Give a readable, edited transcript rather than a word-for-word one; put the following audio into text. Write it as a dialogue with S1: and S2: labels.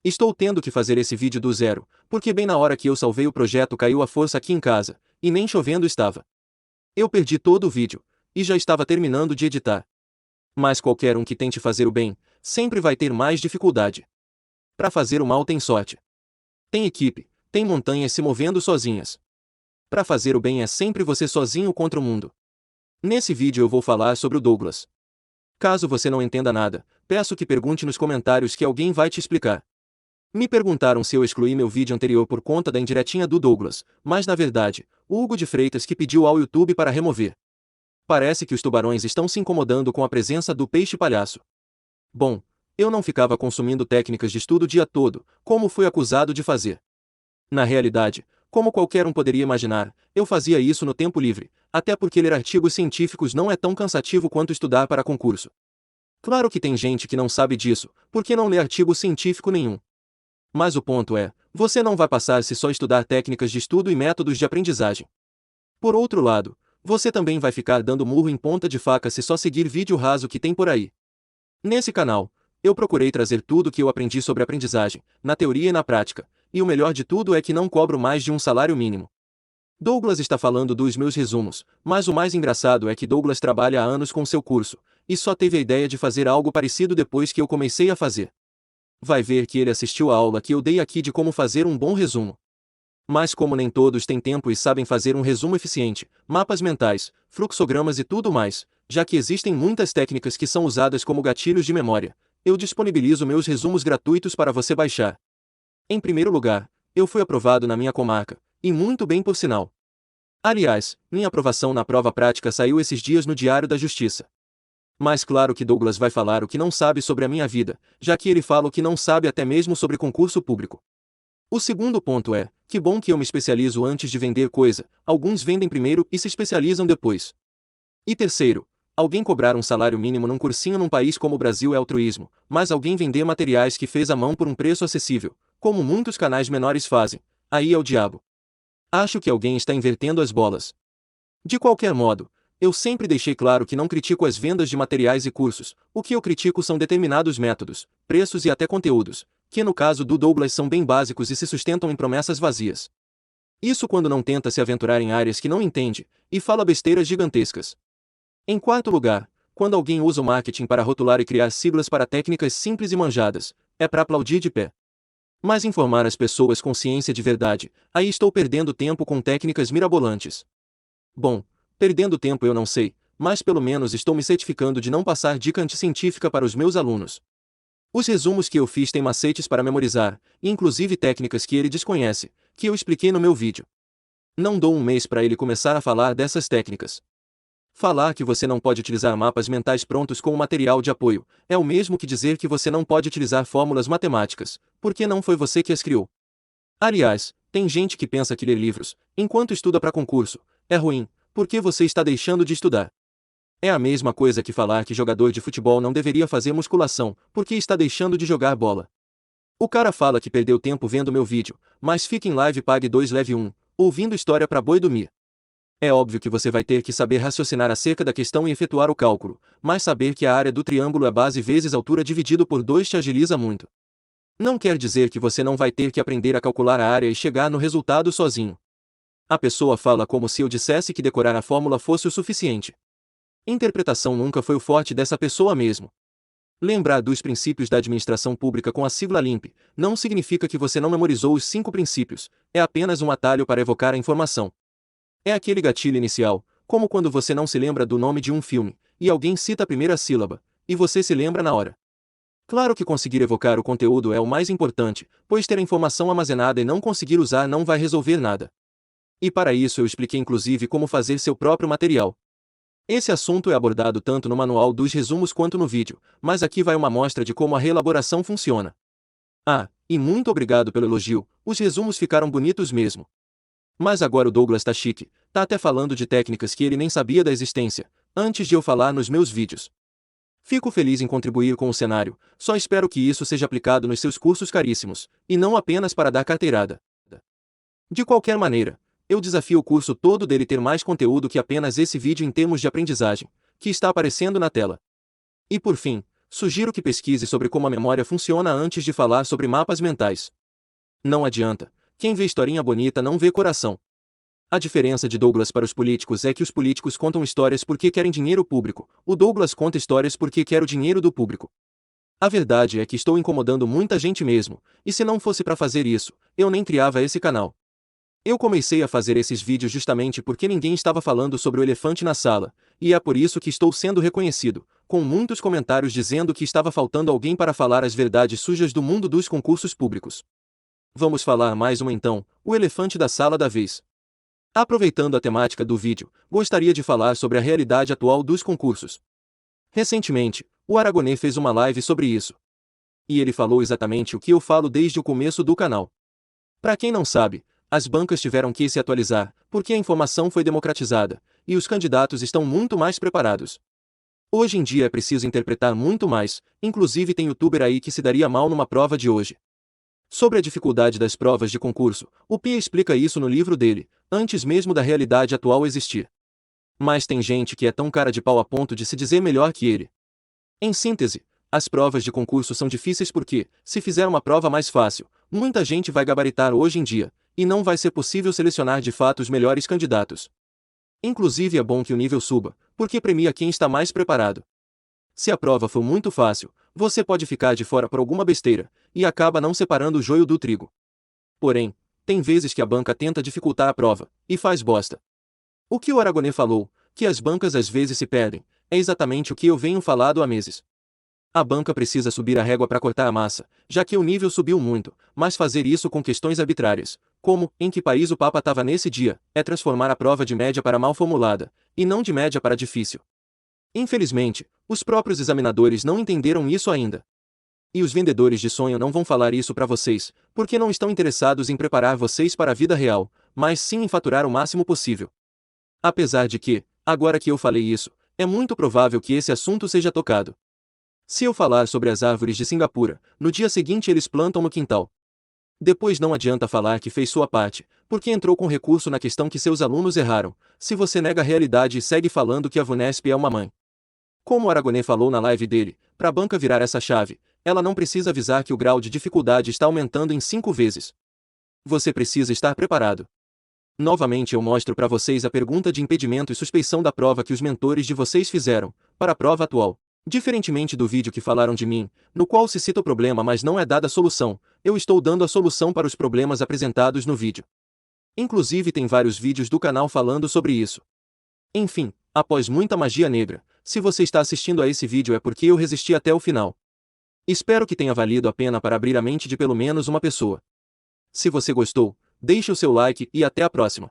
S1: Estou tendo que fazer esse vídeo do zero, porque bem na hora que eu salvei o projeto caiu a força aqui em casa, e nem chovendo estava. Eu perdi todo o vídeo, e já estava terminando de editar. Mas qualquer um que tente fazer o bem, sempre vai ter mais dificuldade. Para fazer o mal tem sorte. Tem equipe, tem montanhas se movendo sozinhas. Para fazer o bem é sempre você sozinho contra o mundo. Nesse vídeo eu vou falar sobre o Douglas. Caso você não entenda nada, peço que pergunte nos comentários que alguém vai te explicar. Me perguntaram se eu excluí meu vídeo anterior por conta da indiretinha do Douglas, mas na verdade, o Hugo de Freitas que pediu ao YouTube para remover. Parece que os tubarões estão se incomodando com a presença do peixe palhaço. Bom, eu não ficava consumindo técnicas de estudo o dia todo, como fui acusado de fazer. Na realidade, como qualquer um poderia imaginar, eu fazia isso no tempo livre, até porque ler artigos científicos não é tão cansativo quanto estudar para concurso. Claro que tem gente que não sabe disso, porque não lê artigo científico nenhum. Mas o ponto é, você não vai passar se só estudar técnicas de estudo e métodos de aprendizagem. Por outro lado, você também vai ficar dando murro em ponta de faca se só seguir vídeo raso que tem por aí. Nesse canal, eu procurei trazer tudo que eu aprendi sobre aprendizagem, na teoria e na prática, e o melhor de tudo é que não cobro mais de um salário mínimo. Douglas está falando dos meus resumos, mas o mais engraçado é que Douglas trabalha há anos com seu curso, e só teve a ideia de fazer algo parecido depois que eu comecei a fazer. Vai ver que ele assistiu a aula que eu dei aqui de como fazer um bom resumo. Mas como nem todos têm tempo e sabem fazer um resumo eficiente, mapas mentais, fluxogramas e tudo mais, já que existem muitas técnicas que são usadas como gatilhos de memória, eu disponibilizo meus resumos gratuitos para você baixar. Em primeiro lugar, eu fui aprovado na minha comarca, e muito bem por sinal. Aliás, minha aprovação na prova prática saiu esses dias no Diário da Justiça. Mas claro que Douglas vai falar o que não sabe sobre a minha vida, já que ele fala o que não sabe até mesmo sobre concurso público. O segundo ponto é, que bom que eu me especializo antes de vender coisa, alguns vendem primeiro e se especializam depois. E terceiro, alguém cobrar um salário mínimo num cursinho num país como o Brasil é altruísmo, mas alguém vender materiais que fez à mão por um preço acessível, como muitos canais menores fazem, aí é o diabo. Acho que alguém está invertendo as bolas. De qualquer modo, eu sempre deixei claro que não critico as vendas de materiais e cursos, o que eu critico são determinados métodos, preços e até conteúdos, que no caso do Douglas são bem básicos e se sustentam em promessas vazias. Isso quando não tenta se aventurar em áreas que não entende, e fala besteiras gigantescas. Em quarto lugar, quando alguém usa o marketing para rotular e criar siglas para técnicas simples e manjadas, é para aplaudir de pé. Mas informar as pessoas com ciência de verdade, aí estou perdendo tempo com técnicas mirabolantes. Bom, perdendo tempo eu não sei, mas pelo menos estou me certificando de não passar dica anticientífica para os meus alunos. Os resumos que eu fiz têm macetes para memorizar, e inclusive técnicas que ele desconhece, que eu expliquei no meu vídeo. Não dou um mês para ele começar a falar dessas técnicas. Falar que você não pode utilizar mapas mentais prontos como material de apoio, é o mesmo que dizer que você não pode utilizar fórmulas matemáticas, porque não foi você que as criou. Aliás, tem gente que pensa que ler livros, enquanto estuda para concurso, é ruim, porque você está deixando de estudar. É a mesma coisa que falar que jogador de futebol não deveria fazer musculação, porque está deixando de jogar bola. O cara fala que perdeu tempo vendo meu vídeo, mas fica em live pague 2 leve 1, ouvindo história para boi dormir. É óbvio que você vai ter que saber raciocinar acerca da questão e efetuar o cálculo, mas saber que a área do triângulo é base vezes altura dividido por 2 te agiliza muito. Não quer dizer que você não vai ter que aprender a calcular a área e chegar no resultado sozinho. A pessoa fala como se eu dissesse que decorar a fórmula fosse o suficiente. Interpretação nunca foi o forte dessa pessoa mesmo. Lembrar dos princípios da administração pública com a sigla LIMP não significa que você não memorizou os 5 princípios, é apenas um atalho para evocar a informação. É aquele gatilho inicial, como quando você não se lembra do nome de um filme, e alguém cita a primeira sílaba, e você se lembra na hora. Claro que conseguir evocar o conteúdo é o mais importante, pois ter a informação armazenada e não conseguir usar não vai resolver nada. E para isso eu expliquei inclusive como fazer seu próprio material. Esse assunto é abordado tanto no manual dos resumos quanto no vídeo, mas aqui vai uma amostra de como a reelaboração funciona. Ah, e muito obrigado pelo elogio, os resumos ficaram bonitos mesmo. Mas agora o Douglas tá chique, tá até falando de técnicas que ele nem sabia da existência, antes de eu falar nos meus vídeos. Fico feliz em contribuir com o cenário, só espero que isso seja aplicado nos seus cursos caríssimos, e não apenas para dar carteirada. De qualquer maneira, eu desafio o curso todo dele ter mais conteúdo que apenas esse vídeo em termos de aprendizagem, que está aparecendo na tela. E por fim, sugiro que pesquise sobre como a memória funciona antes de falar sobre mapas mentais. Não adianta, quem vê historinha bonita não vê coração. A diferença de Douglas para os políticos é que os políticos contam histórias porque querem dinheiro público, o Douglas conta histórias porque quer o dinheiro do público. A verdade é que estou incomodando muita gente mesmo, e se não fosse para fazer isso, eu nem criava esse canal. Eu comecei a fazer esses vídeos justamente porque ninguém estava falando sobre o elefante na sala, e é por isso que estou sendo reconhecido, com muitos comentários dizendo que estava faltando alguém para falar as verdades sujas do mundo dos concursos públicos. Vamos falar mais uma então, o elefante da sala da vez. Aproveitando a temática do vídeo, gostaria de falar sobre a realidade atual dos concursos. Recentemente, o Aragonê fez uma live sobre isso. E ele falou exatamente o que eu falo desde o começo do canal. Para quem não sabe, as bancas tiveram que se atualizar, porque a informação foi democratizada, e os candidatos estão muito mais preparados. Hoje em dia é preciso interpretar muito mais, inclusive tem youtuber aí que se daria mal numa prova de hoje. Sobre a dificuldade das provas de concurso, o Pia explica isso no livro dele, antes mesmo da realidade atual existir. Mas tem gente que é tão cara de pau a ponto de se dizer melhor que ele. Em síntese, as provas de concurso são difíceis porque, se fizer uma prova mais fácil, muita gente vai gabaritar hoje em dia, e não vai ser possível selecionar de fato os melhores candidatos. Inclusive é bom que o nível suba, porque premia quem está mais preparado. Se a prova for muito fácil, você pode ficar de fora por alguma besteira, e acaba não separando o joio do trigo. Porém, tem vezes que a banca tenta dificultar a prova, e faz bosta. O que o Aragonê falou, que as bancas às vezes se perdem, é exatamente o que eu venho falado há meses. A banca precisa subir a régua para cortar a massa, já que o nível subiu muito, mas fazer isso com questões arbitrárias, como, em que país o Papa estava nesse dia, é transformar a prova de média para mal formulada, e não de média para difícil. Infelizmente, os próprios examinadores não entenderam isso ainda. E os vendedores de sonho não vão falar isso para vocês, porque não estão interessados em preparar vocês para a vida real, mas sim em faturar o máximo possível. Apesar de que, agora que eu falei isso, é muito provável que esse assunto seja tocado. Se eu falar sobre as árvores de Singapura, no dia seguinte eles plantam no quintal. Depois não adianta falar que fez sua parte, porque entrou com recurso na questão que seus alunos erraram, se você nega a realidade e segue falando que a VUNESP é uma mãe. Como o Aragonê falou na live dele, para a banca virar essa chave, ela não precisa avisar que o grau de dificuldade está aumentando em 5 vezes. Você precisa estar preparado. Novamente eu mostro para vocês a pergunta de impedimento e suspeição da prova que os mentores de vocês fizeram, para a prova atual. Diferentemente do vídeo que falaram de mim, no qual se cita o problema mas não é dada a solução, eu estou dando a solução para os problemas apresentados no vídeo. Inclusive tem vários vídeos do canal falando sobre isso. Enfim, após muita magia negra, se você está assistindo a esse vídeo é porque eu resisti até o final. Espero que tenha valido a pena para abrir a mente de pelo menos uma pessoa. Se você gostou, deixe o seu like e até a próxima.